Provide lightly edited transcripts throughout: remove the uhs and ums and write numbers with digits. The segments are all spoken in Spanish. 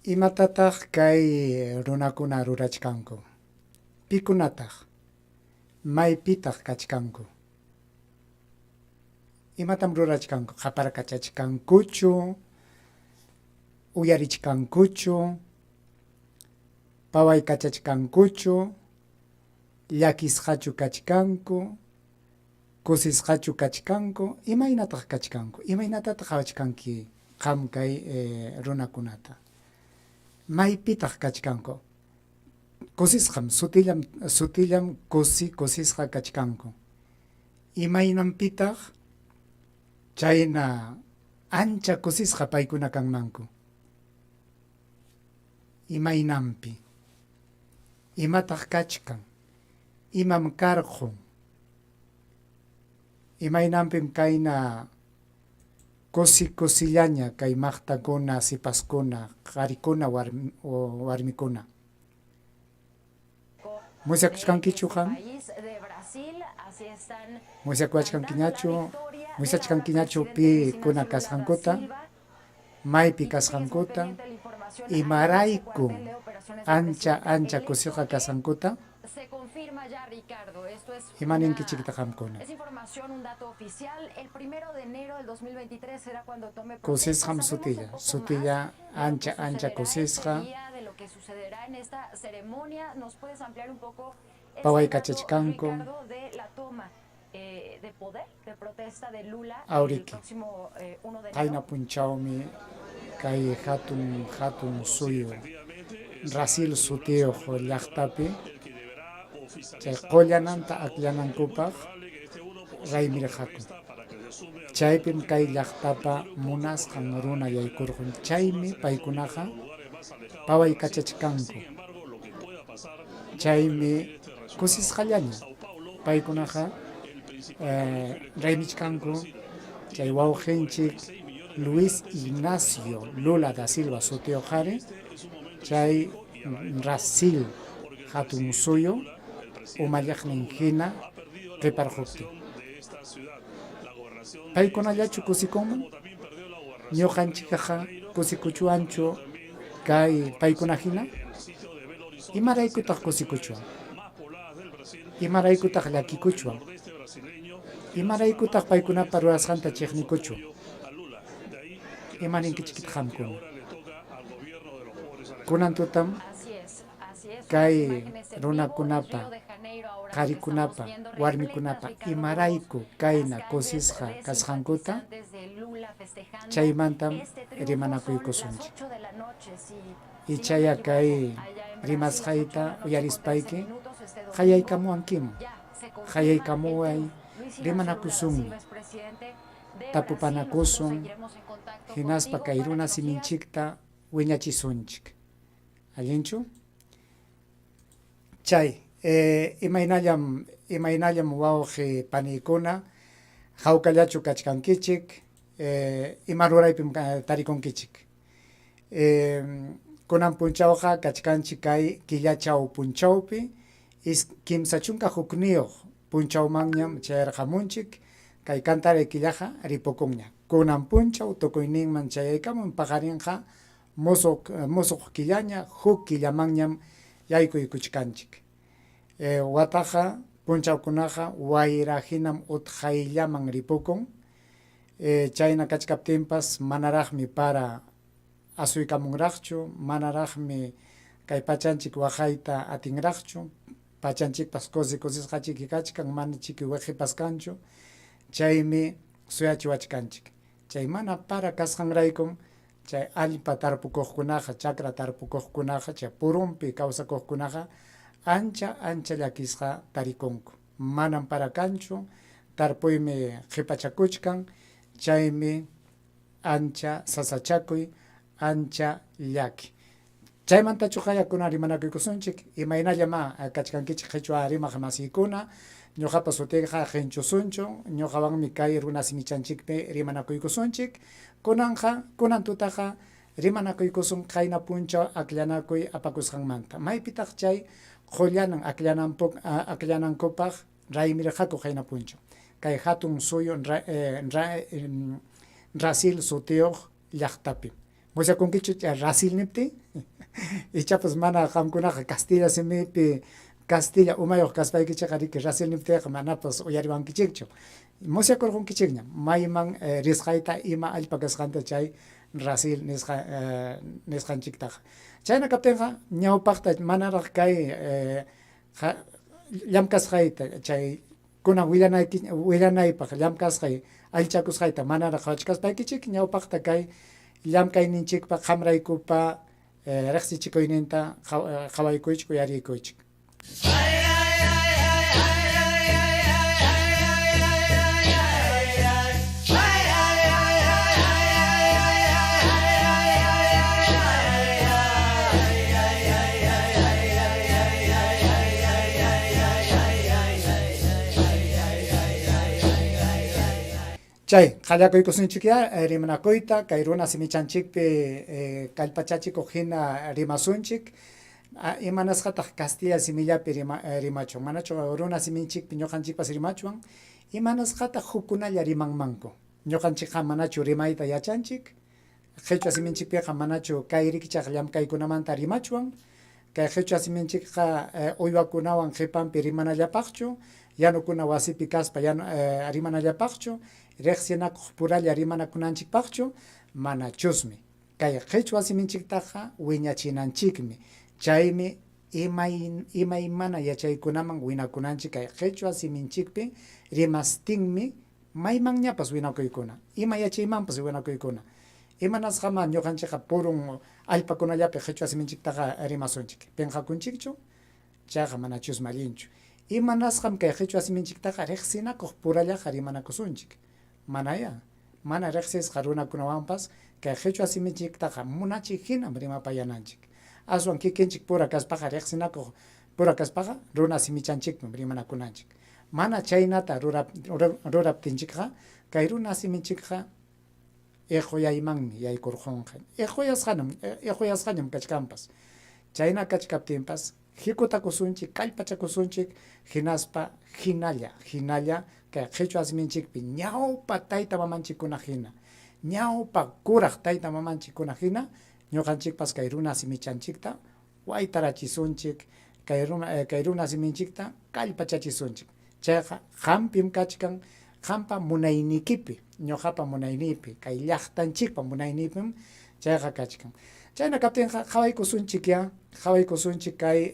Imatataq kay runakuna rurachkanku? Pikunataq? Maypitaq kachkanku? Imatam rurachkanku? Qaparkachachkankuchu? Uyarichkankuchu? Pawaykachachkankuchu? Llakisqachu kachkanku? Kusisqachu kachkanku? Imaynataq kachkanku? Imaynatataq qhawachkanki qam kay runakunata? Maypitaq kachkanku? Kusisqam sutillam kusisqa kachkanku. Imaynanpitaq chayna ancha kusisqa paykuna kanmanku. Imaynanpi imataq kachkan, imam karqu, imaynanpim kayna kusillaña kay maqtakuna, sipaskuna, qarikuna, warmikuna. Musyachkankichu qam? Musyachkankiñachu? Musyachkankiñachu pi kuna kasqankuta? Maypi kasqankuta? Imarayku ancha kusisqa kasqankuta? Imaninkichikta qamkuna? Kusisqam sutilla ancha kusisqa. Pawaykachachkanku? Awriki qayna punchawmi kay hatun suyu Rasil sutiyuq llaqtapi chay qullananta aklanankupaq raymirqaku. Chaypim kay llaqtapa munasqan runa yaykurqun. Chaymi paykunaqa pawaykachachkanku. Chaymi kusisqallaña paykunaqa raymichkanku. Chay wawqinchik Luis Ignacio Lula da Silva sutiyuq qari chay Rasil hatun suyu umallaqnin hina qiparquptin. Paykunallachu kusikunman? Ñuqanchikqa kusikuchuanchu kay paykuna hina? Imaraykutaq kusikuchuan? Imaraykutaq llakikuchuan? Imaraykutaq paykunapa rurasqanta chiqnikuchuan? Imaninkichikta qamkuna? Kunan tutam kay runakunapa, qharikunapa, warmikunapa imarayku kayna kusisqa kasqankuta chaymantam rimanakuykusunchik. Ichaya kay rimasqayta uyarispayki qayaykamuwankiman. Qayaykamuway rimanakusunmi. Tapupanakusun hinaspa kay runa siminchikta wiñachisunchik. Allinchu? Chay imaynallam wawqi paniykuna hawkallachu kachkankichik, ima ruraypim tarikunkichik. Kunan punchawqa kachkanchik kay killachaw punchawpi kimsa chunka hukniyuq punchawmanñam chayarqamunchik kay Cantaray killaqa ripukunña. Kunan punchaw tukuyninman chayaykamun paqarinqa musuq killaña huk killamanñam yaykuykuchkanchik. Wataqa punchawkunaqa wayrahinam utqayllaman ripukun. Chayna kachkaptinpas manaraqmi para asuykamunraqchu, manaraqmi kay pachanchik waqayta atinraqchu, pachanchikpas kusisqachiki kachkan, mana chiki weqipas kanchu. Chaymi suyachiwachkanchik. Chay mana para kasqanraykum chay allpa tarpukuqkunaqa, chakra tarpukuqkunaqa, chay purunpi kawsakuqkunaqa ancha llakisqa tarikunku. Manan para kanchu, tarpuymi qipachakuchkan, chaymi ancha sasachakuy, ancha llaki. Chaymantachu qayakuna rimanakuykusunchik, imaynallama kachkankichik qhichwa rimaq masiykuna, ñuqapa sutiyqa qhinchusunchu, ñuqawanmi kay runa simichanchikpi rimanakuykusunchik, kunan tutaqa rimanakuykusun qayna punchaw aklanakuy apakusqanmanta. Maypitaq chay qullanan aklanankupaq raymirqaku qayna punchaw. Kay hatun suyu Rasil sutiyuq llaqtapi. Mucha con kichu Brasil nipti. Icha pues mana hamkuna Castilla semipi Castilla umayo kaspay kicha que Brasil nipti mana pues uyariban kichikcho. Mucha con kichigna. Maiman rishaita ima alpakas kanta chay Brasil nishan chikta. Chayna kaptenga nyau pakta mana kai llamkas haita chay kuna wilanay pak llamkas hay alchakus haita mana hachkas paykichik ñaw pakta kay llamkay ninchik pa khamraykupa reqsi chikoyninta qhawaykuychik uyarikuychik. Chay, kalakoy kusunchikia rimanakoyta kay runa simichanchikpi kallpachachik hina rimasunchik imanasqataq Castilla simillapi rimachwan manachu runa siminchikpi ñuqanchikpas rimachwan imanasqataq hukunalla rimanmanku ñuqanchikqa manachu rimayta yachanchik qhichwa siminchikpiqa manachu kay rikichaq llamkaykunamanta rimachwan kay qhichwa siminchikqa uywakunawan qipanpi rimanallapaqchu yanukuna wasipi kaspa rimanallapaqchu reqsinakuq puralla rimanakunanchikpaqchu mana chusmi kay qhichwa siminchiktaqa wiñachinanchikmi chaymi imaymana yachaykunaman winakunanchik kay qhichwa siminchikpi rimastinmi maymanñapas winakuykuna ima yachaymanpas winakuykuna imanasqama ñuqanchikqa purun allpakunallapi qhichwa siminchiktaqa rimasunchik penqakunchikchu chayqa mana chusma allinchu imanasqam kay qhichwa siminchiktaqa riqsinakuq purallaqa rimanakusunchik manaya mana reqsisqa runakunawanpas kay qhichwa siminchiktaqa munachik hinam rimapayananchik aswan kikinchik pura kaspaqa riqsinakuq pura kaspaqa runa simichanchikmi rimanakunanchik mana chaynata ruraptinchikqa kay runa siminchikqa equyaymanmi yaykurqunqa equyasqañam kachkanpas chayna kachkaptinpas jikutakusunchik kallpachakusunchik hinaspa hinalla kay qhichwa siminchikpi ñawpa tayta mamanchikkuna hina ñawpa kuraq tayta mamanchikkuna hina ñuqanchikpas kay runa simichanchikta waytarachisunchik kay runa siminchikta kallpachachisunchik chayqa hampim kachkan hampa munaynikipi ñuqapa munaynipi kay llaqtanchikpa munaynipim chayqa kachkan chayna kaptinqa qhawaykusunchik kay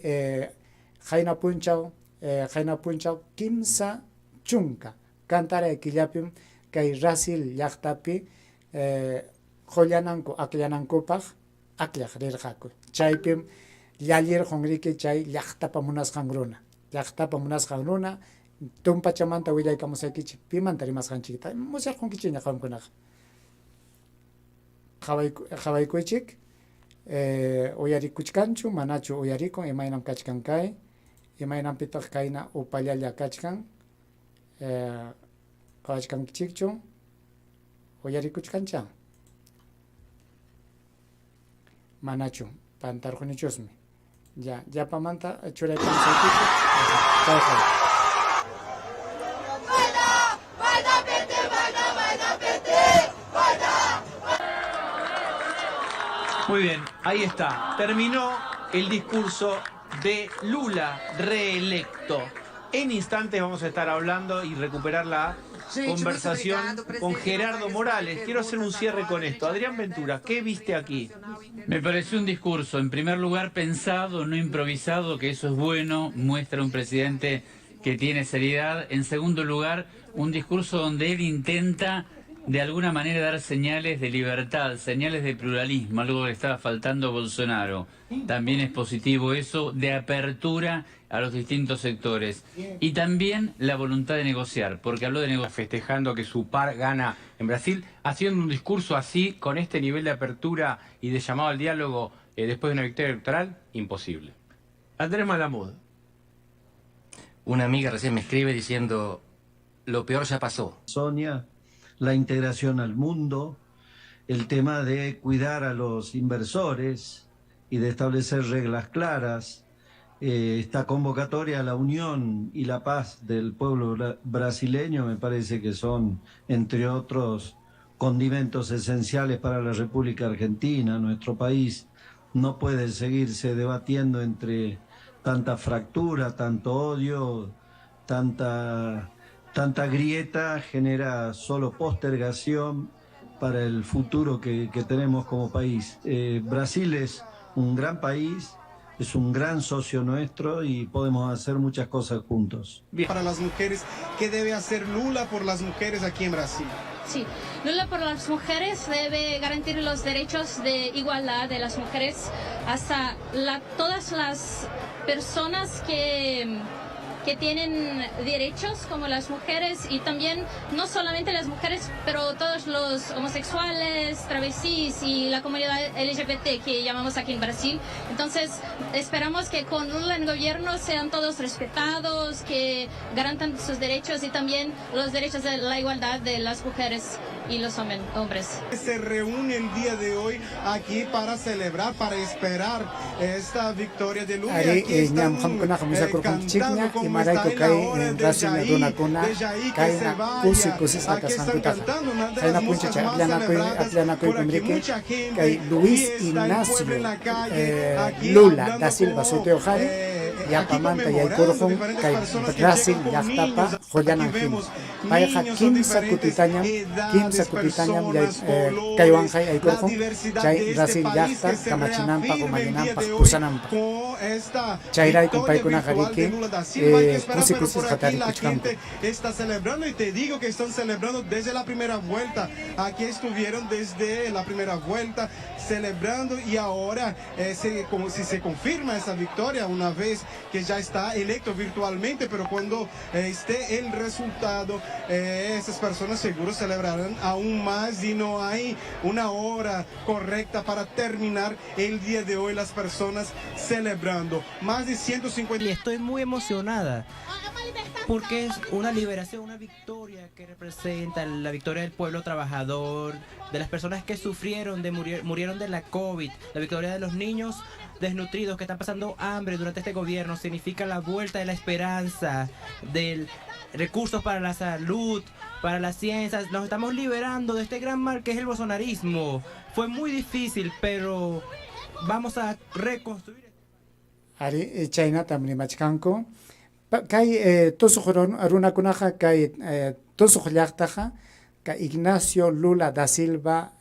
qayna punchaw kimsa chunka kantaray killapim kay Brasil llaqtapi qollananku aqllanankupaq aqllaq rirqaku chaypim llalliruq riki chay llaqtapa munasqan runa tumpachamanta willaykamusaykichik pimanta rimasqanchikta musyarqunkichikña qamkunaqa qhawaykuychik uyarikuchkanchu manachu uyarikun imaynam kachkan kay imaynampitaq kayna upallalla kachkan qhawachkankichikchu uyarikuchkancha manachu pantarqunichusmi llapamanta churaykamusaykichik chayqa. Muy bien, ahí está. Terminó el discurso de Lula reelecto. En instantes vamos a estar hablando y recuperar la conversación con Gerardo Morales. Quiero hacer un cierre con esto. Adrián Ventura, ¿qué viste aquí? Me pareció un discurso, en primer lugar, pensado, no improvisado, que eso es bueno, muestra un presidente que tiene seriedad. En segundo lugar, un discurso donde él intenta de alguna manera dar señales de libertad, señales de pluralismo, algo que le estaba faltando a Bolsonaro. También es positivo eso, de apertura a los distintos sectores. Y también la voluntad de negociar, porque habló de negociar. Festejando que su par gana en Brasil, haciendo un discurso así, con este nivel de apertura y de llamado al diálogo después de una victoria electoral, imposible. Andrés Malamud. Una amiga recién me escribe diciendo, lo peor ya pasó. Sonia, la integración al mundo, el tema de cuidar a los inversores y de establecer reglas claras, esta convocatoria a la unión y la paz del pueblo brasileño me parece que son, entre otros, condimentos esenciales para la República Argentina. Nuestro país no puede seguirse debatiendo entre tanta fractura, tanto odio, tanta grieta, genera solo postergación para el futuro que tenemos como país. Brasil es un gran país, es un gran socio nuestro y podemos hacer muchas cosas juntos. Para las mujeres, ¿qué debe hacer Lula por las mujeres aquí en Brasil? Sí, Lula por las mujeres debe garantizar los derechos de igualdad de las mujeres hasta todas las personas que tienen derechos como las mujeres y también no solamente las mujeres, pero todos los homosexuales, travestis y la comunidad LGBT que llamamos aquí en Brasil. Entonces esperamos que con Lula en gobierno sean todos respetados, que garantan sus derechos y también los derechos de la igualdad de las mujeres y los hombres. Se reúne el día de hoy aquí para celebrar, para esperar esta victoria de Lula. Aquí están cantando como está en la hora de Jair, que se vaya. Aquí están cantando una de las músicas más celebradas por aquí. Mucha gente Luis y está el Ignacio pueblo en la calle aquí Lula hablando da Silva como, Soteojari ya aquí pamanta ya conmemorando Kurhun diferentes kay personas que Brasil llegan ya con tapa niños. Joyanan Aquí Kim vemos Payaja niños de kimsa diferentes kutitanyam kimsa edades, kutitanyam ya personas, colores, kaywanjay ay la Kurhun diversidad chay de Brasil este ya país está que se kamachinampa reafirma el día kumaginampa de hoy pusanampa con esta Chayray victoria kumpaykuna virtual hariki de Lula da Silva. Hay que esperar, kusi pero kusis por aquí hatari la kuchkanku gente está celebrando y te digo que están celebrando desde la primera vuelta. Aquí estuvieron desde la primera vuelta celebrando y ahora como si se confirma esa victoria una vez que ya está electo virtualmente, pero cuando esté el resultado esas personas seguro celebrarán aún más y no hay una hora correcta para terminar el día de hoy las personas celebrando. Más de 150. Y estoy muy emocionada porque es una liberación, una victoria que representa la victoria del pueblo trabajador, de las personas que sufrieron, murieron de la COVID, la victoria de los niños desnutridos que están pasando hambre durante este gobierno. Significa la vuelta de la esperanza, de recursos para la salud, para las ciencias. Nos estamos liberando de este gran mal que es el bolsonarismo. Fue muy difícil, pero vamos a reconstruir. Ari China tamni machkanko kay tosukhron aruna kunaja kay tosukhlaqtaja ka Ignacio Lula da Silva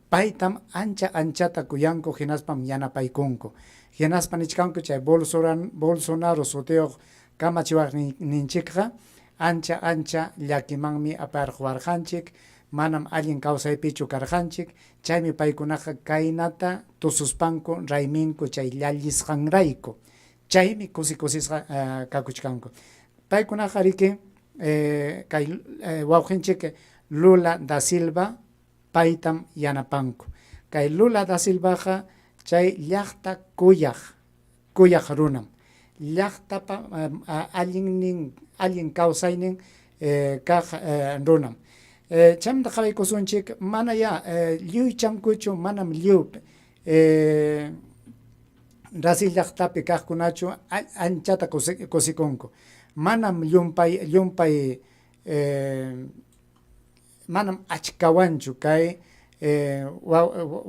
paitam anchata kuyanko hinaspam yana paikunko hinaspan ichkanko chay Bolsonaro soteo kamachiwaq ninchikqa ancha llakimanmi aparqwarqanchik manam allin kawsaypichu karqanchik chaymi paykunaqa kaynata tususpanku rayminku chay llallisqanrayku chaymi kusisqa kakuchkanku paykunaqa riki kay wawqinchik Lula da Silva paytam yanapanku kay Lula da Silvaqa chay llaqta kuyaq runam llaqtapa allin kawsaynin kaq runam chamda qawaykusunchik mana ya lluy chankuchu manam lluy Brasil llaqtapi kaqkunachu anchata kusikunku manam llumpay manam achkawanchu kay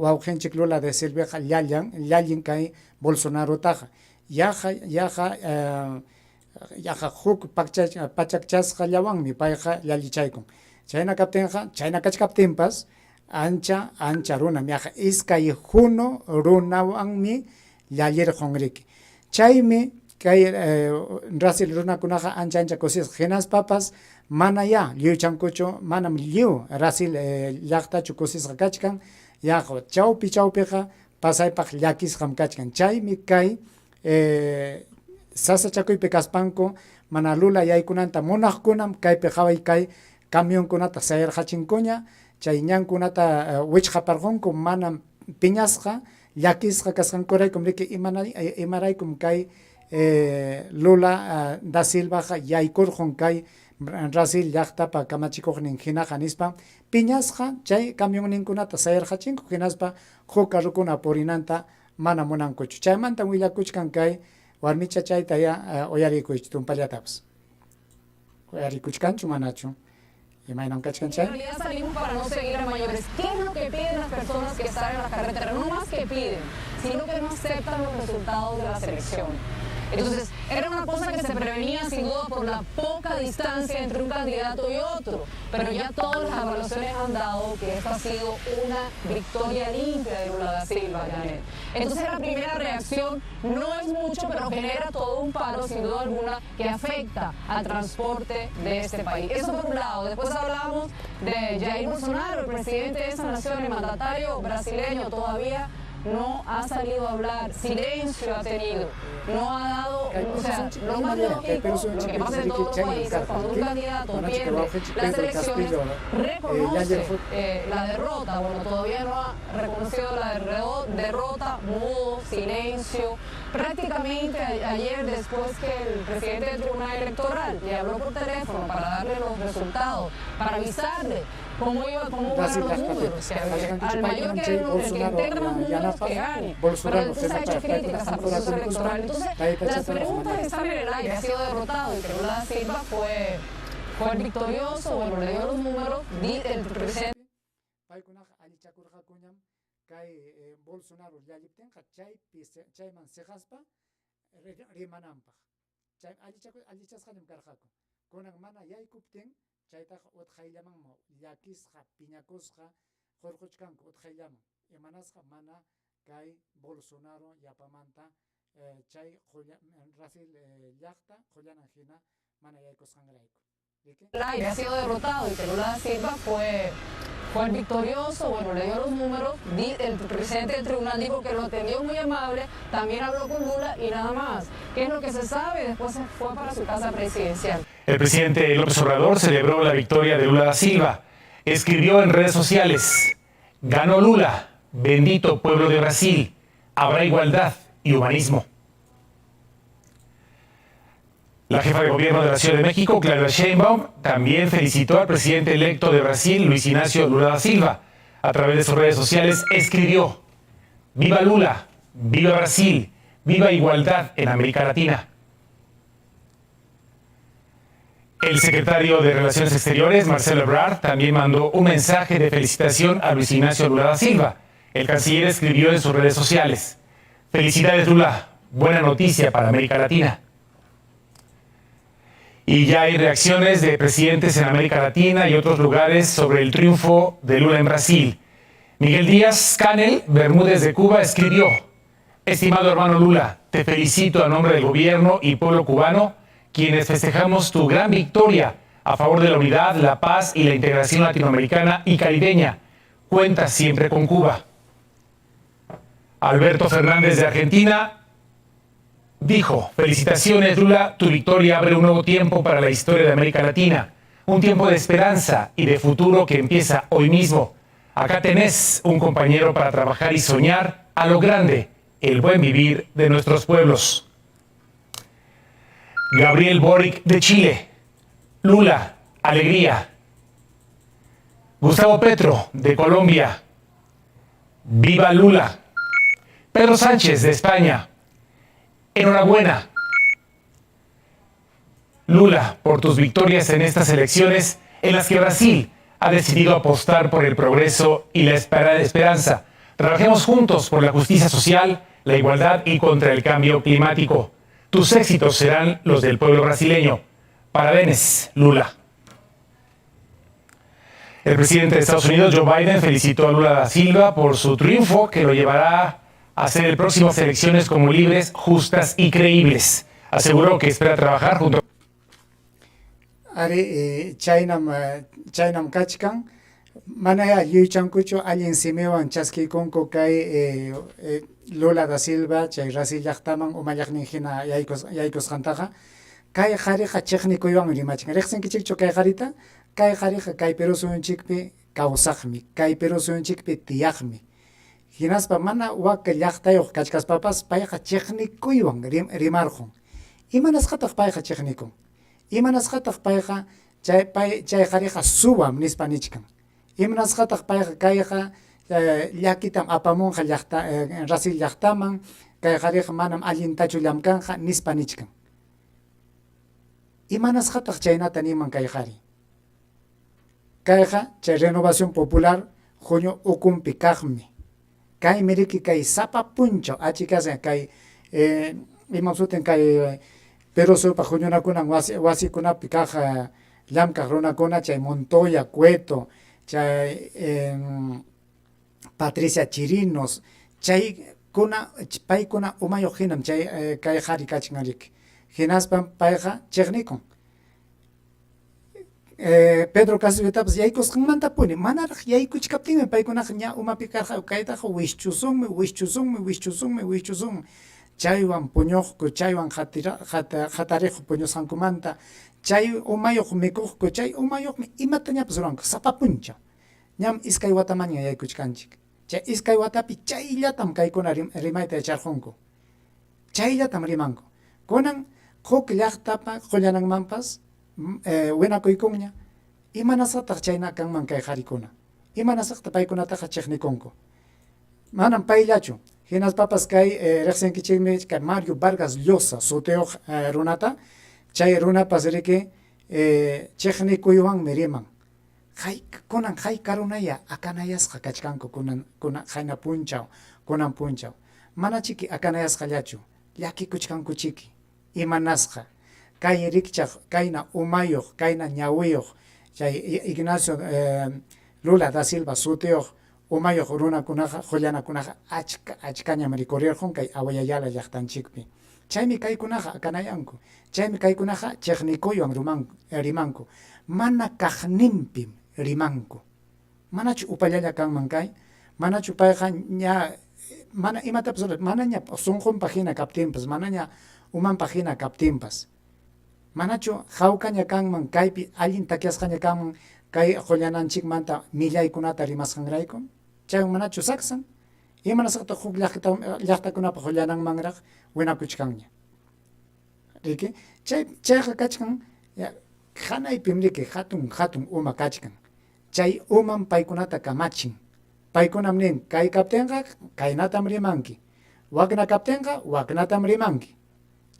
wawqinchik Lula da Silva llallin kay Bolsonaro taqa yaqa huk pachakchasqa llawanmi payqa llallichaykun chayna kachkaptinpas ancha runam yaqa iskay hunu runawanmi llallirqunriki chaymi kay Brasil runakunaqa ancha kusisqa hinaspapas mana ya lluychankuchu manam lluy Brasil llaqtachu kusisqa kachkan yaqa chawpiqa pasaypaq llakisqam kachkan chaymi kay sasachakuypi kaspanku mana Lula yaykunanta munaqkunam kaypi qhaway kay camionkunata sayarqachinkuña chay ñankunata wichqaparqunku manam piñasqa llakisqa kasqankuraykum riki imaraykum kay Lula da Silvaqa yaykurqun kay Brasil llaqtapa kamachikuqnin hinaqa nispa piñasqa chay camionninkunata sayarqachinku hinaspa huk carrukuna purinanta mana munankuchu chaymanta willakuchkan kay warmicha chayta ya uyarikuychu tumpallatapas uyarikuchkanchu manachu Imaynan En kachkanchay. realidad salimos para no seguir a mayores. ¿Qué es lo que piden las personas que están en las carreteras? No más que piden, sino que no aceptan los resultados de las elecciones. Entonces, era una cosa que se prevenía sin duda por la poca distancia entre un candidato y otro, pero ya todas las evaluaciones han dado que esta ha sido una victoria limpia de Lula da Silva, Janet. Entonces, la primera reacción no es mucho, pero genera todo un paro, sin duda alguna, que afecta al transporte de este país. Eso por un lado. Después hablamos de Jair Bolsonaro, el presidente de esa nación, el mandatario brasileño, todavía no ha salido a hablar, silencio ha tenido, no ha dado, o sea, lo más lógico, lo que pasa en todos los países, cuando un candidato pierde las elecciones, reconoce la derrota, bueno, todavía no ha reconocido la derrota, mudo, silencio. Prácticamente ayer, después que el presidente del Tribunal Electoral le habló por teléfono para darle los resultados, para avisarle cómo iban los números, al mayor que integra más números que gane, pero entonces ha hecho críticas al proceso electoral. Entonces, las preguntas están en el aire, ha sido derrotado y que Lula da Silva fue el victorioso, bueno, le dio los números, el presidente. Kay Bolsonaro llalliptin chayman sejaspa rimananpaq chay allichasqañam karqaku kunan mana yaykuptin chaytaqa utqayllamanmi llakisqa piñakusqa qurquchkanku utqayllaman imanasqa mana kay Bolsonaro yapamanta chay Brasil llaqta qullanan hina mana yaykusqanrayku. Ha sido derrotado y que Lula da Silva fue el victorioso, bueno, le dio los números, el presidente del tribunal dijo que lo atendió muy amable, también habló con Lula y nada más. ¿Qué es lo que se sabe? Después se fue para su casa presidencial. El presidente López Obrador celebró la victoria de Lula da Silva. Escribió en redes sociales: ganó Lula, bendito pueblo de Brasil, habrá igualdad y humanismo. La jefa de gobierno de la Ciudad de México, Claudia Sheinbaum, también felicitó al presidente electo de Brasil, Luis Ignacio Lula da Silva. A través de sus redes sociales escribió: ¡viva Lula! ¡Viva Brasil! ¡Viva igualdad en América Latina! El secretario de Relaciones Exteriores, Marcelo Ebrard, también mandó un mensaje de felicitación a Luis Ignacio Lula da Silva. El canciller escribió en sus redes sociales: ¡felicidades, Lula! Buena noticia para América Latina. Y ya hay reacciones de presidentes en América Latina y otros lugares sobre el triunfo de Lula en Brasil. Miguel Díaz Canel Bermúdez de Cuba escribió: estimado hermano Lula, te felicito a nombre del gobierno y pueblo cubano, quienes festejamos tu gran victoria a favor de la unidad, la paz y la integración latinoamericana y caribeña. Cuenta siempre con Cuba. Alberto Fernández de Argentina dijo: felicitaciones Lula, tu victoria abre un nuevo tiempo para la historia de América Latina, un tiempo de esperanza y de futuro que empieza hoy mismo. Acá tenés un compañero para trabajar y soñar a lo grande el buen vivir de nuestros pueblos. Gabriel Boric de Chile: Lula, alegría. Gustavo Petro de Colombia: viva Lula. Pedro Sánchez de España: enhorabuena, Lula, por tus victorias en estas elecciones en las que Brasil ha decidido apostar por el progreso y la esperanza. Trabajemos juntos por la justicia social, la igualdad y contra el cambio climático. Tus éxitos serán los del pueblo brasileño. Parabéns, Lula. El presidente de Estados Unidos, Joe Biden, felicitó a Lula da Silva por su triunfo que lo llevará a hacer el próximas elecciones como libres, justas y creíbles. Aseguró que espera trabajar junto Ari chaynam kachkan manaya yuychankuchu allin simiwan chaskikunku kay Lula da Silva chay Brasil llaqtaman umallaqnin hina yaykusqantaqa kay qhariqa chiqnikuywanmi rimachin riqsinkichikchu kay qharita kay qhariqa kay Perú suyunchikpi kawsaqmi kay Perú suyunchikpi tiyaqmi hinaspa mana waka llaqtayuq kachkaspapas payqa chiqnikuywan rimarqun imanasqataq payqa chiqnikun imanasqataq payqa chay qhariqa suwam nispa nichkan imanasqataq payqa kayqa llakitam apamunqa Brasil llaqtaman kay qhariqa manam allintachu llamkanqa nispa nichkan imanasqataq chaynata niman kay qhari kayqa chay Renovación Popular junio ukumpi kaqmi kay miriki kay sapa punchaw achikasqa kay imasuten kay Perosopa huñunakunan wasikunapi kaq llamkaq runakuna chay Montoya Cueto chay Patricia Chirinos chaykuna paykuna umayuq hinam chay kay qhari kachinrik hinaspan payqa chiqnikun Pedro Castillotapas yaykusqanmantapuni manaraq yaykuchkaptinmi paykunaqa ña umapi karqa kaytaqa wishchusunmi chaywan puñuqku chaywan hatariqku puñusqankumanta chay umayuq mikuqku chay umayuqmi imatañapas ruranku sapa punchaw ñam iskay watamaña yaykuchkanchik chay iskay watapi chayllatam kaykuna rimayta yacharqunku chayllatam rimanku kunan huk llaqtapa qullananmanpas winakuykunña imanasaqtaq chayna kanman kay qarikuna imanasaqta paykunataqa chiqnikunku manam payllachu hinaspapas kay riqsinkichikmi kay Mario Vargas Llosa sutiyuq runata chay runapas riki chiqnikuywanmi riman kunan kay karunaya akanayasqa kachkanku kunan qayna punchaw kunan punchaw mana chiki akanayasqallachu llakikuchkanku chiki imanasqa kay rikchaq kayna umayuq kayna ñawiyuq chay Ignacio Lula da Silva sutiyuq umayuq runakunaqa qullanakunaqa achkañam rikurirqun kay Awayayala llaqtanchikpi chaymi kaykunaqa akanayanku chaymi kaykunaqa chiqnikuywan rimanku mana kaqninpim rimanku manachu upallalla kanman kay manachu payqa ña mana imatapas mana ña sunqunpa hina kaptinpas mana ña umanpa hina kaptinpas manachu hawkaña kanman kaypi allin takiasqaña kanman kay qullananchikmanta millaykunata rimasqanrayku chay manachu saksan imanasaqta huk llaqtakunapa qullananmanraq winakuchkanña riki chayqa kachkan hanaypim riki hatun uma kachkan chay uman paykunata kamachin paykunam nin kay kaptinqa kaynatam rimanki wakna kaptinqa waknatam rimanki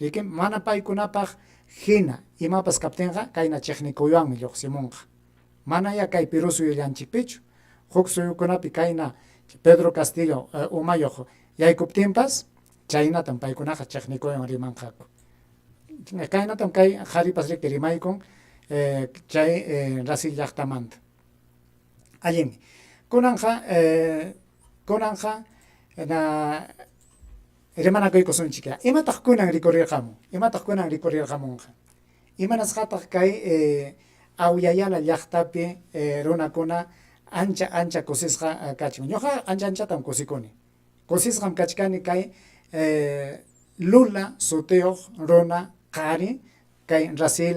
riki mana paykunapaq hina imapas kaptinqa kayna chiqnikuywanmi lluqsimunqa mana ya kay Perú suyullanchikpichu huk suyukunapi kayna Pedro Castillo umayuq yaykuptinpas chaynatam paykunaqa chiqnikuywan rimanqaku kaynatam kay qharipas riki rimaykun chay Brasil llaqtamanta allimi kunanqa na rimanakuykusunchik imataq kunan rikurrirqamunqa imanasqataq kay Awayayala llaqtapi runakuna ancha kusisqa kachkan ñuqa anchatam kusikuni kusisqam kachkani kay Lula sutiyuq runa qhari kay Brasil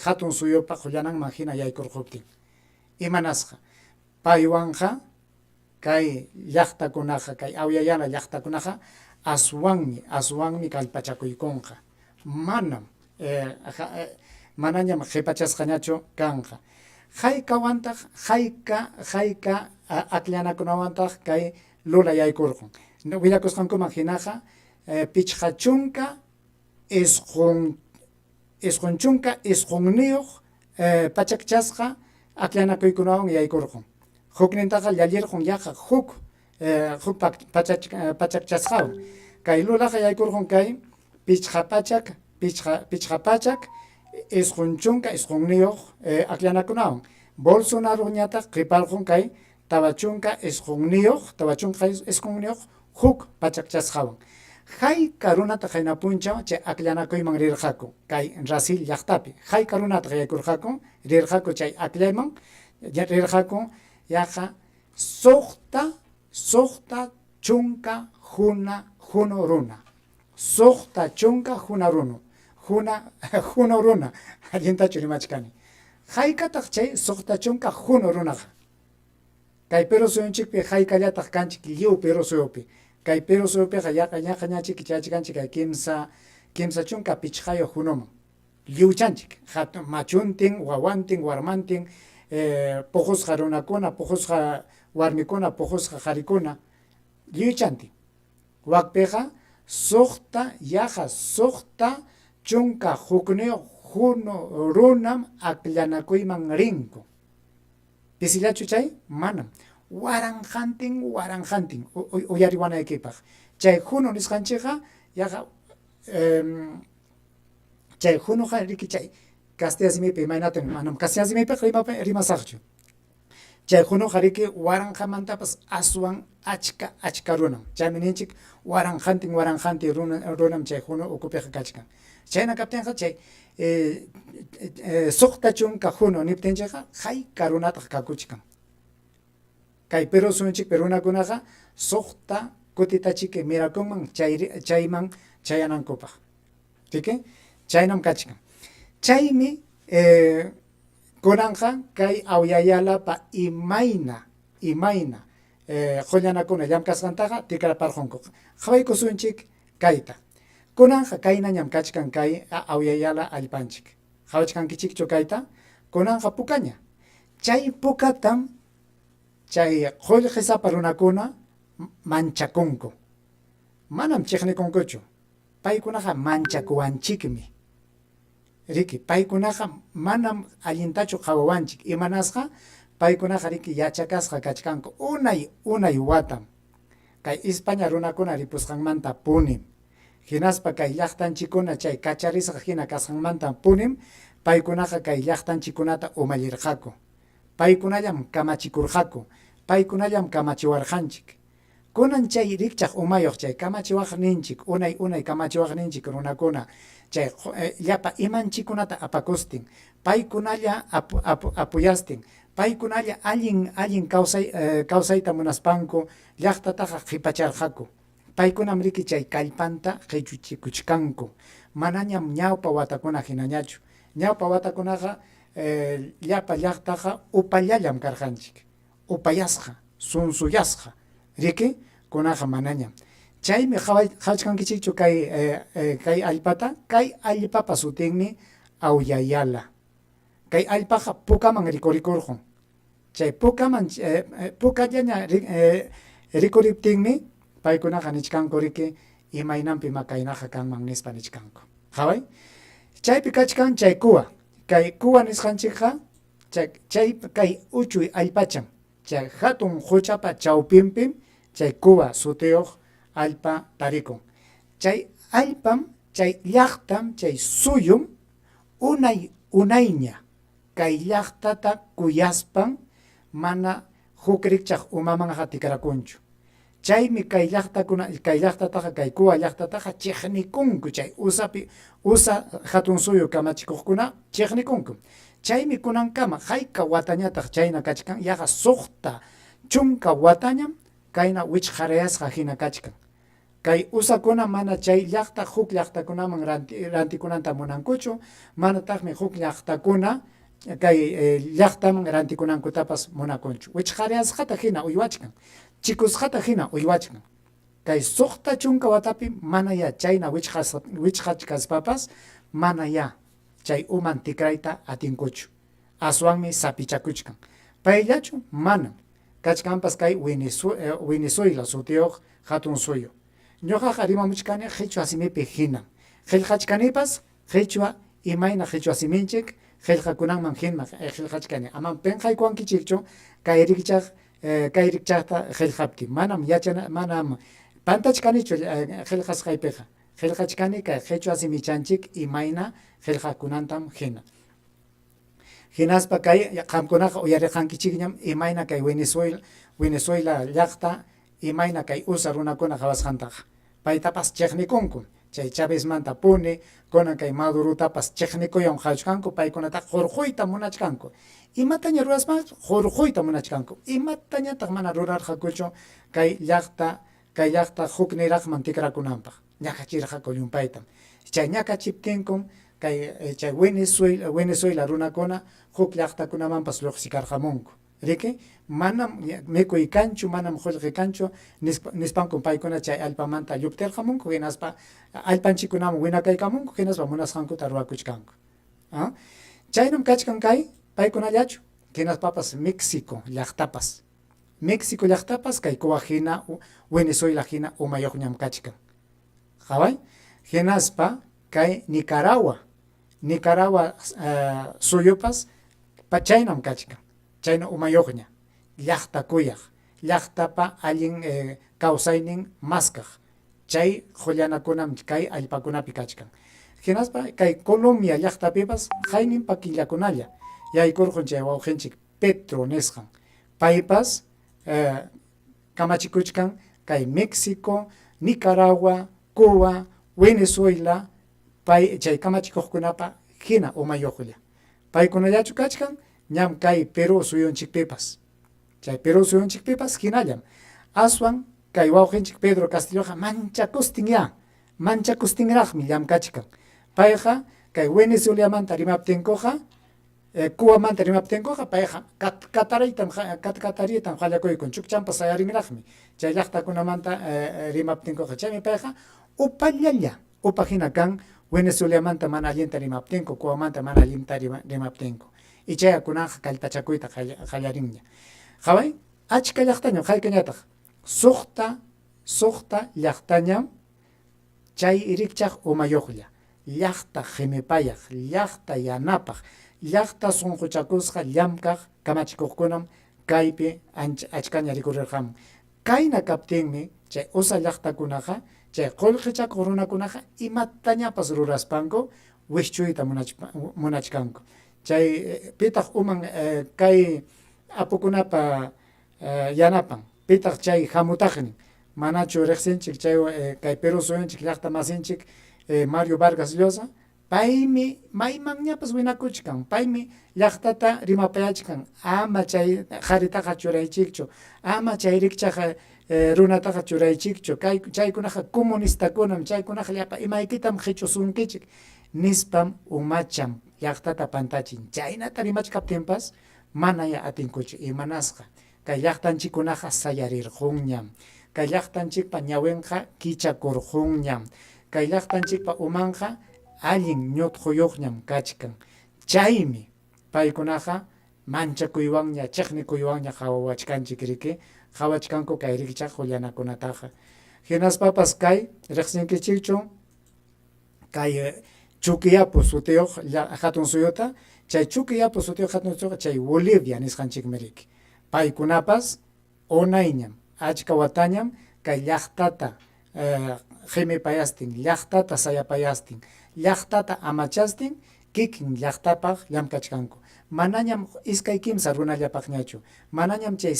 hatun suyupa qullananman hina yaykurquptin imanasqa paywanqa kay llaqtakunaqa kay Awayayala llaqtakunaqa aswanmi kallpachakuykunqa manañam qhipachasqañachu kanqa haykawantaq hayka akllanakunawantaq kay Lula yaykurqun willakusqankuman hinaqa pichqa chunka isqun chunka isqunniyuq pachakchasqa aklanakuykunawan yaykurqun huknintaqa llallirqun yaqa huk pachakchasqawan kay Lulaqa yaykurqun kay pichqa pachak isqun chunka isqunniyuq aklanakunawan Bolsonaro ñataq qhiparqun kay tawa chunka isqunniyuq huk pachakchasqawan hayka runata qayna punchaw chay akllanakuyman rirqaku kay Brasil llaqtapi hayka runata yaykurqaku rirqaku chay aklayman rirqaku yaqa suqta chunka huna runa suqta chunka huna runa allintachu rimachkani haykataq chay suqta chunka huna runaqa kay Perú suyunchikpi haykallataq kanchik lliw Perú suyupi kay Perú suyupiqa ñaqa ñachiki chayachkanchik kay kimsa chunka pichqayuq hunuman lliwchanchik hatun machuntin wawantin warmantin puqusqa runakuna puqusqa warmikuna puqusqa qarikuna lliwchantin wakpiqa suqta chunka hukniyuq hunu runam aklanakuyman rinku pisillachu chay manam waranjantin uyariwanaykipaq chay junu nisqanchikqa yaqa chay junuqa riki chay Castilla simipi imaynata manam Castilla simipiqa rimasaqchu chay junuqa riki waranjamantapas aswan achka runam chaymi ninchik waranjantin runam chay junu ukupiqa kachkan chayna kaptinqa chay suqta chunka junu niptinchikqa hayka runataq kakuchkan kay Perú sunchik perunakunaqa suqta kutitachiki mirakunman chayman chayanankupaq ¿ठीक? Chaynam kachkan chaymi kunanqa kay awyayalapa imayna qullanakuna llamkasqantaqa tikraparqunku qhawayku sunchik kayta kunanqa kayna ñam kachkan kay awyayala allpanchik qhawachkankichikchu kayta kunanqa pukaña chay pukatam chay qullqisapa runakuna manchakunku manam chiqnikunkuchu paykunaqa manchakuwanchikmi riki paykunaqa manam allintachu qawawanchik imanasqa paykunaqa riki yachakasqa kachkanku unay watam kay España runakuna ripusqanmanta punim hinaspa kay llaqtanchikuna chay kacharisqa hina kasqanmanta punim paykunaqa kay llaqtanchikunata umallirqaku paykunallam kamachikurqaku paykunallam kamachiwarqanchik kunan chay rikchaq umayuq chay kamachiwaqninchik unay kamachiwaqninchik runakuna chay llapa imanchikunata apakustin paykunalla apuyastin paykunalla allin kawsayta munaspanku llaqtataqa qhipacharqaku paykunam riki chay kallpanta qhichuchikuchkanku manañam ñawpa watakuna hinañachu ñawpa watakunaqa llapa llaqtaqa upallallam karqanchik upayasqa sunsuyasqa riki kunaqa manañam chaymi qhawachkankichikchu kay allpata kay allpapa sutinmi awyayala kay allpaqa pukaman rikurqun chay pukallaña rikuriptinmi paykunaqa nichkanku riki imaynanpi makaynaqa kanman nispa nichkanku qhaway chaypi kachkan chay kuwa nisqanchikqa chay kay uchuy allpachan chay hatun huchapa chawpinpim chay kuwa sutiyuq allpa tarikun chay allpam chay llaqtam chay suyum unayña kay llaqtata kuyaspan mana huk rikchaq umamanqa tikrakunchu chaymi kay llaqtataqa kay kuwa llaqtataqa chiqnikunku chay usa hatun suyu kamachikuqkuna chiqnikunku chaymi kunankama hayka watañataq chayna kachkan yaqa suqta chunka watañam kayna wichqarayasqa hina kachkan kay usakuna mana chay llaqta huk llaqtakunaman rantikunanta munankuchu manataqmi huk llaqtakuna kay llaqtaman rantikunankutapas munakunchu wichqarayasqata hina uywachkan chikusqata hina uywachkan kay suqta chunka watapi mana ya chayna wichqachkaspapas mana ya chay uman tikrayta atinkuchu aswanmi sapichakuchkan payllachu manam kachkanpas kay Venezuela sutiyuq hatun suyu ñuqaqa rimamuchkani qhichwa simipi hinan qillqachkanipas qhichwa imayna qhichwa siminchik qillqakunanman hinman qillqachkani aman penqaykuwankichikchu kay rikchaqta qillqapti manam pantachkanichu qillqasqaypiqa qillqachkani kay qhichwa simichanchik imayna qillqakunantam hina hinaspa kay qamkunaqa uyariqankichikñam imayna kay Venezuela llaqta imayna kay usa runakuna qhawasqantaqa paytapas chiqnikunku chay Chavezmanta puni kunan kay Madurutapas chiqnikuyan qhawachkanku paykunata qurquyta munachkanku imataña ruraspas qurquyta munachkanku imatañataq mana rurarqakuchu kay llaqta huk niraqman tikrakunanpaq ñakachirqaku llumpaytam chay ñakachiptinkun chay Venezuela runakuna huk llaqtakunamanpas lluqsikarqamunku riki manam mikuy kanchu manam qullqi kanchu nispanku paykuna chay allpamanta lluptirqamunku hinaspa allpanchikunaman winakaykamunku hinaspa munasqankuta ruwakuchkanku chaynam kachkan kay paykunallachu hinaspapas México llaqtapas kay kuwa hina Venezuela hina umayuqñam kachkan qhaway hinaspa kay Nicaragua suyupas chaynam kachkan chayna umayoqña llaqta kuyaq llaqtapa allin kawsaynin maskaq chay qullanakunam kay allpakunapi kachkan hinaspa kay Colombia llaqtapipas hayninpa killakunalla yaykurqun chay wawqinchik Petro nisqan paypas kamachikuchkan kay México, Nicaragua, Cuba, Venezuela pay chay kamachikuqkunapa hina umayuqlla paykunallachu kachkan ñam kay Perú suyunchikpipas chay Perú suyunchikpipas hinallam aswan kay wawqinchik Pedro Castilloqa manchakustinraqmi llamkachkan payqa kay Venezuelamanta rimaptinkuqa Cubamanta rimaptinkuqa payqa kataraytan qallakuyku chukchanpa sayarinraqmi chay llaqtakunamanta rimaptinkuqa chaymi payqa upallalla upa hina kan Venezuelamanta mana allinta rimaptinku Cubamanta mana allinta rimaptinku y chaykunaqa kallpachakuyta qallarinña qaway achka llaqtañam haykañataq suqta llaqtañam chay rikchaq umayuqlla llaqta qhimipayaq llaqta yanapaq llaqta sunquchakusqa llamkaq kamachikuqkunam kaypi achkaña rikurirqamun kayna kaptinmi chay usa llaqtakunaqa chay qullqichakuq runakunaqa imatañapas ruraspanku wischuyta munachkanku chay pitaq uman kay apukunapa yanapan pitaq chay hamutaqnin manachu riqsinchik chay kay Perú suyunchik llaqta masinchik Mario Vargas Llosa paymi maymanñapas winakuchkan paymi llaqtata rimapayachkan ama chay qaritaqa churaychikchu ama chay rikchaq runataqa churaychikchu chaykunaqa comunistakunam chaykunaqa llapa imaykitam qhichusunkichik nispam umacham llaqtata pantachin chaynata rimachkaptinpas manaya atinkuchu imanasqa kay llaqtanchikkunaqa sayarirqunñam kay llaqtanchikpa ñawinqa kichakurqunñam kay llaqtanchikpa umanqa allin ñutquyuqñam kachkan chaymi paykunaqa manchakuywanña chiqnikuywanña qhawawachkanchik riki qhawachkanku kay rikchaq qullanakunataqa hinaspapas kay riqsinkichikchu kay Chuquiyapu sutiyuq hatun suyuta chay Chuquiyapu sutiyuq hatun suyuqa chay Bolivia nisqanchikmi riki paykunapas unayñam achka watañam kay llaqtata qhimipayastin llaqtata sayapayastin llaqtata amachastin kikin llaqtapaq llamkachkanku manañam iskay kimsa runallapaqñachu manañam chay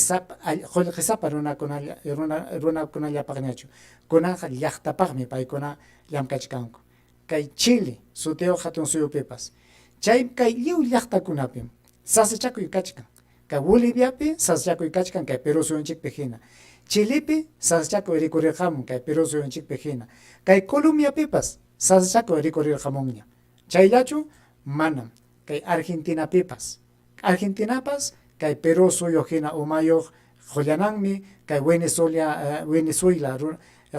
qullqi sapa runakunallapaqñachu kunaqa llaqtapaqmi paykuna llamkachkanku kay Chile sutiyuq hatun suyupipas chay kay lliw llaqtakunapim sasachakuy kachkan kay Boliviapi sasachakuy kachkan kay Perú suyunchikpi hina Chilepi sasachakuy rikurirqamun kay Perú suyunchikpi hina kay Colombiapipas sasachakuy rikurirqamunña chayllachu manam kay Argentinapipas kay Perú suyuq hina umayuq qullananmi kay Venezuela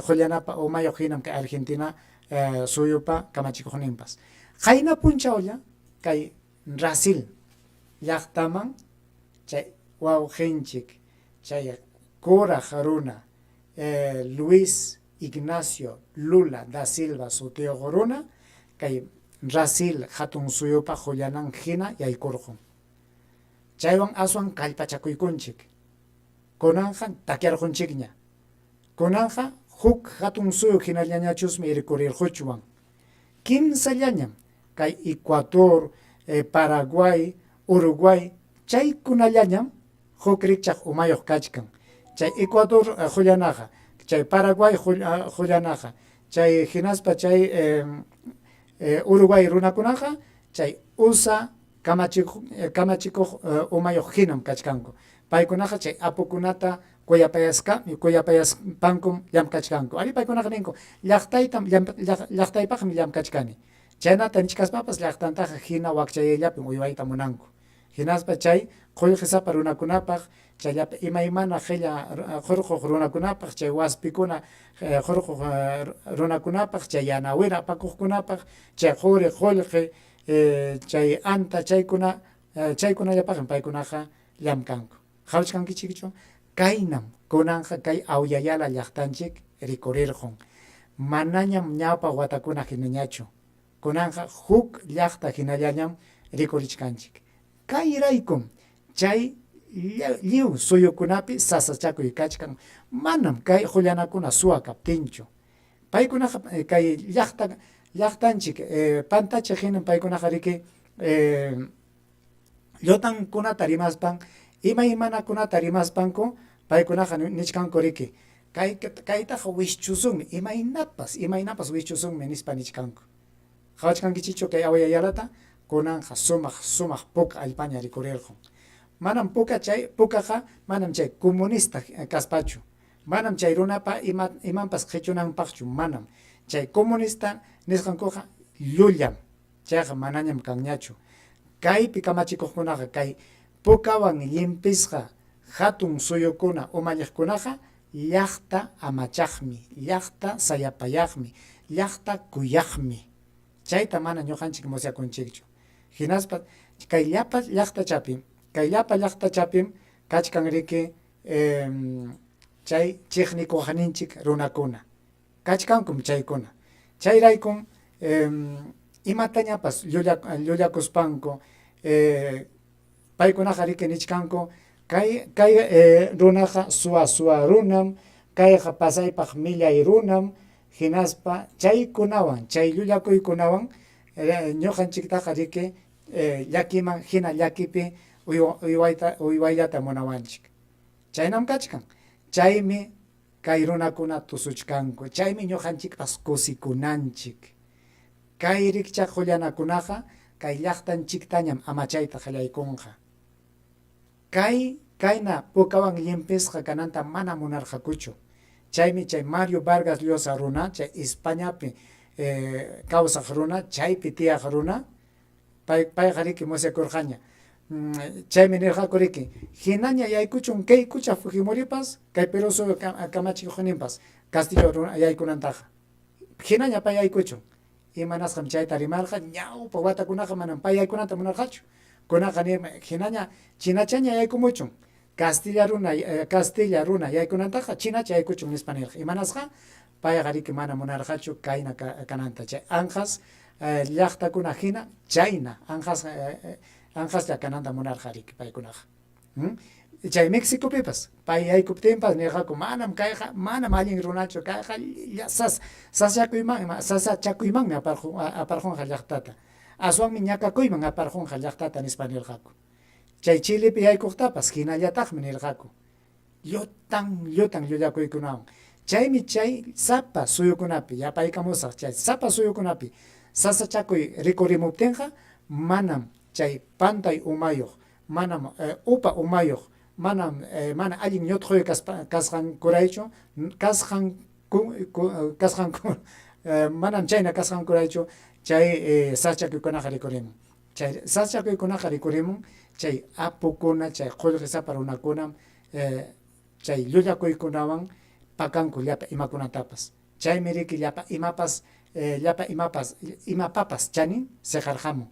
qullanapa umayuq hinam kay Argentina suyupa kamachikuqninpas qayna punchawlla kay Brasil llaqtaman chay wawqinchik chay kuraq runa Luis Ignacio Lula da Silva sutiyuq runa kay Brasil hatun suyupa qullanan hina yaykurqun chaywan aswan kallpachakuykunchik kunanqa takyarqunchikña kunanqa huk hatun suyu hinallañachusmi rikurirquchwan kimsallañam kay Ecuador Paraguay Uruguay chaykunallañam huk rikchaq umayuq kachkan chay Ecuador qullanaqa chay Paraguay qullanaqa chay hinaspa chay Uruguay runakunaqa chay usa kamachikuq umayuq hinam kachkanku paykunaqa chay apukunata kuyapayaspankum llamkachkanku ari paykunaqa ninku llaqtaypaqmi llamkachkani chaynata nichkaspapas llaqtantaqa hina wakchayayllapin uywayta munanku hinaspa chay qullqi sapa runakunapaq chayllapi imaymana qilla qurquq runakunapaq chay waspikuna qurquq runakunapaq chay yanawira apakuqkunapaq chay quri qullqi chay anta chaykunallapaqmi paykunaqa llamkanku qhawachkankichikchu kaynam kunanqa kay awyayala llaqtanchik rikurirqun manañam ñawpa watakuna hinañachu kunanqa huk llaqta hinallañam rikurichkanchik kayraykum chay lliw suyukunapi sasachakuy kachkan manam kay qullanakuna suwa kaptinchu paykunaqa kay llaqtanchik pantachiq hinan paykunaqa riki llotankunata rimaspan imaymanakunata rimaspanku paykunaqa nichkanku riki kaytaqa wishchusunmi imaynapas wishchusunmi nispa nichkanku qhawachkankichichu kay awayayalata kunanqa sumaq puka allpaña rikurirqun manam pukaqa manam chay comunista kaspachu manam chay runapa imanpas qhechunanpaqchu manam chay comunista nisqankuqa llullam chayqa manañam kanñachu kaypi kamachikuqkunaqa kay pukawan llimpisqa hatun suyukuna umalliqkunaqa llaqta amachaqmi llaqta sayapayaqmi llaqta kuyaqmi chayta mana ñuqanchik musyakunchikchu hinaspa kay llapa llaqtachapim kachkan riki chay chiqnikuqninchik runakuna kachkankum chaykuna chayraykum imatañapas llullakuspanku paykunaqa riki nichkanku kay runaqa suwa runam kayqa pasaypaq millay runam hinaspa chaykunawan chay llullakuykunawan ñuqanchiktaqa riki llakiman hina llakipi uywayllata munawanchik chaynam kachkan chaymi kay runakuna tusuchkanku chaymi ñuqanchikpas kusikunanchik kay rikchaq qullanakunaqa kay llaqtanchiktañam amachayta qallaykunqa kayna pukawan llimpisqa kananta mana munarqakuchu chaymi chay Mario Vargas Llosa runa chay Españapi kawsaq runa chaypi tiyaq runa payqa riki musyakurqaña chaymi nirqaku riki hinaña yaykuchun kay kucha Fujimoripas kay Peroso kamachikuqninpas Castillo runa yaykunantaqa hinaña pay yaykuchun imanasqam chayta rimarqa ñawpa watakunaqa manam pay yaykunanta munarqachu kunaqa hinaña chinachaña yaykumuchun Castilla runa yaykunantaqa chinacha yaykuchun nispa nirqa imanasqa payqa riki mana munarqachu kayna kananta chay anqas llaqtakuna hina chayna anqaslla kananta munarqa riki paykunaqa chay Mexicopipas pay yaykuptinpas nirqaku manam kayqa manam allin runachu kayqa sasachakuymanmi aparqunqa llaqtata aswanmi ñakakuyman aparqunqa llaqtata nispa nirqaku chay Chilepi yaykuqtapas hinallataqmi nirqaku llutan llullakuykunawan chaymi chay sapa suyukunapi yapaykamusaq chay sapa suyukunapi sasachakuy rikurimuptinqa manam chay pantay umayuq manam upa umayuq manam mana allin ñutquy kasqankuraychu manam chayna kasqankuraychu chay sachakuykunaqa rikurimun chay sachakuykunaqa rikurimun chay apukuna chay qullqi sapa runakunam chay llullakuykunawan pakanku llapa imakunatapas chaymi riki llapa imapapas chanin seqarqamun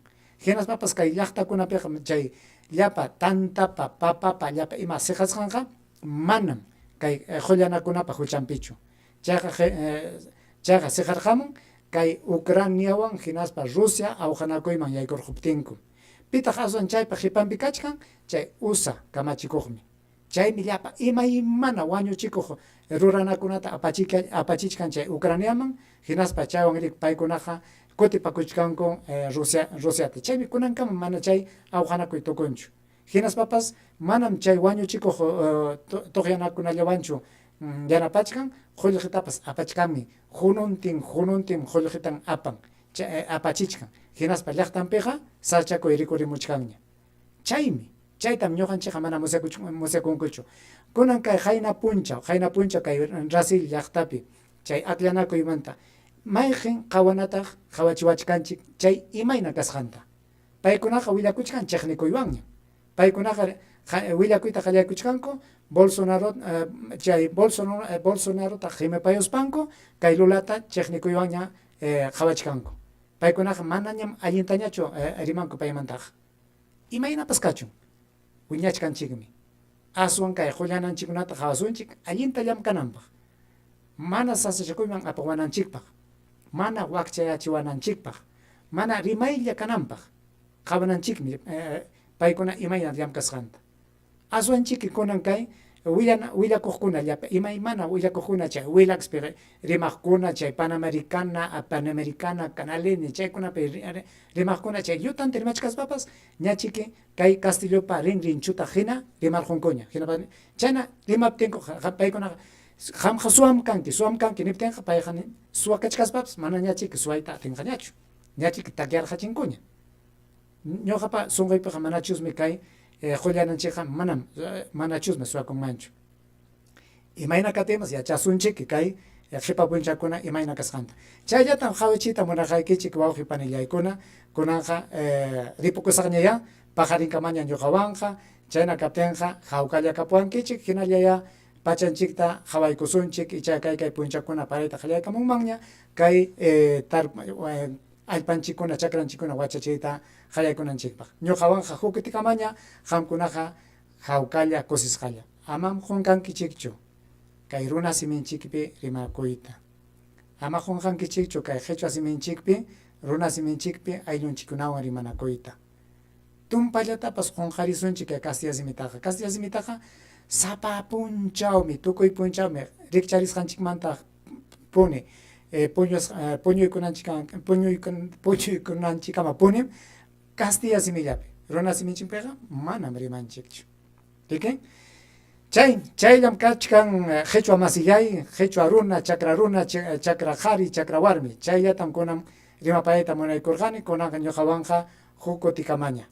hinaspapas kay llaqtakunapiqa chay llapa tantapa papapa llapa ima seqasqanqa manam kay qullanakunapa huchanpichu chayqa seqarqamun kay Ucraniawan hinaspa Rusia awqanakuyman yaykurquptinku pitaq aswan chaypa qipanpi kachkan chay USA kamachikuqmi chaymi llapa imaymana wañuchikuq ruranakunata apachichkan chay Ucraniaman hinaspa chaywan rik paykunaqa kutipakuchkanku Rusiata chaymi kunankama mana chay awqanakuy tukunchu hinaspapas manam chay wañuchikuq tuqyanakunallawanchu yanapachkan qullqitapas apachkanmi hununtin qullqitan apachichkan hinaspa llaqtanpiqa sachakuy rikurimuchkanña chaytam ñuqanchikqa mana musyakunkuchu kunan kay qayna puncha kay Brasil llaqtapi chay aklanakuymanta mayqin qawanataq qawachiwachkanchik chay imayna kasqanta paykunaqa willakuchkan chiqnikuywanña paykunaqa willakuyta qallaykuchkanku Bolsonarota qimipayuspanku kay Lulata chiqnikuywanña qhawachkanku paykunaqa manañam allintañachu rimanku paymantaqa imaynapas kachun wiñachkanchikmi aswan kay qullananchikkunata qhawasunchik allinta llamkananpaq mana sasachakuyman apaqwananchikpaq mana wakchayachiwananchikpaq mana rimaylla kananpaq qhawananchikmi paykuna imayna llamkasqanta aswanchiki kunan kay willakuqkuna llapa imaymana willakuqkuna chay willakspi rimaqkuna chay panamericana canalini chaykunapi rimaqkuna chay llutanta rimachkaspapas ñachiki kay Castillopa rinrinchuta hina rimarqunkuña chayna rimaptinqa paykunaqa qamqa suwam kanki niptinqa payqa suwakachkaspapas mana ñachiki suwayta atinqañachu ñachiki takyarqachinkuña ñuqapa sunquypiqa manachusmi kay qullananchikqa manachusmi suwakunmanchu imayna katimas yachasunchik kay qipa punchakuna imayna kasqanta chayllatam hawichita munarqaykichik wawqi panillaykuna kunanqa ripukusaqñaya pajarinkamanya ñuqawanqa chayna kaptinqa hawkalla kapuwankichik hinallaya pachanchikta hawaykusunchik icha kay punchakuna parayta qallaykamunmanña kay allpanchikuna chakranchikuna wachachiyta qallaykunanchikpaq ñuqawanqa hukutikamanya qamkunaqa hawkalla kusisqalla amam qunqankichikchu kay runa siminchikpi rimakuyta ama qunqankichikchu kay qhichwa siminchikpi runa siminchikpi ayllunchikunawan rimanakuyta tumpallatapas qunqarisunchik kay Castilla simitaqa sapa punchawmi tukuy punchawmi rikcharisqanchikmanta puni puñuykunanchikama punim Castilla simillapi runa siminchikpiqa manam rimanchikchu ¿ok? Chayllam kachkan qhichwa masillay qhichwa runa chakra qhari chakra warmi chayllatam kunan rimapayta munaykurqani kunanqa ñuqawanqa huk kutikamaña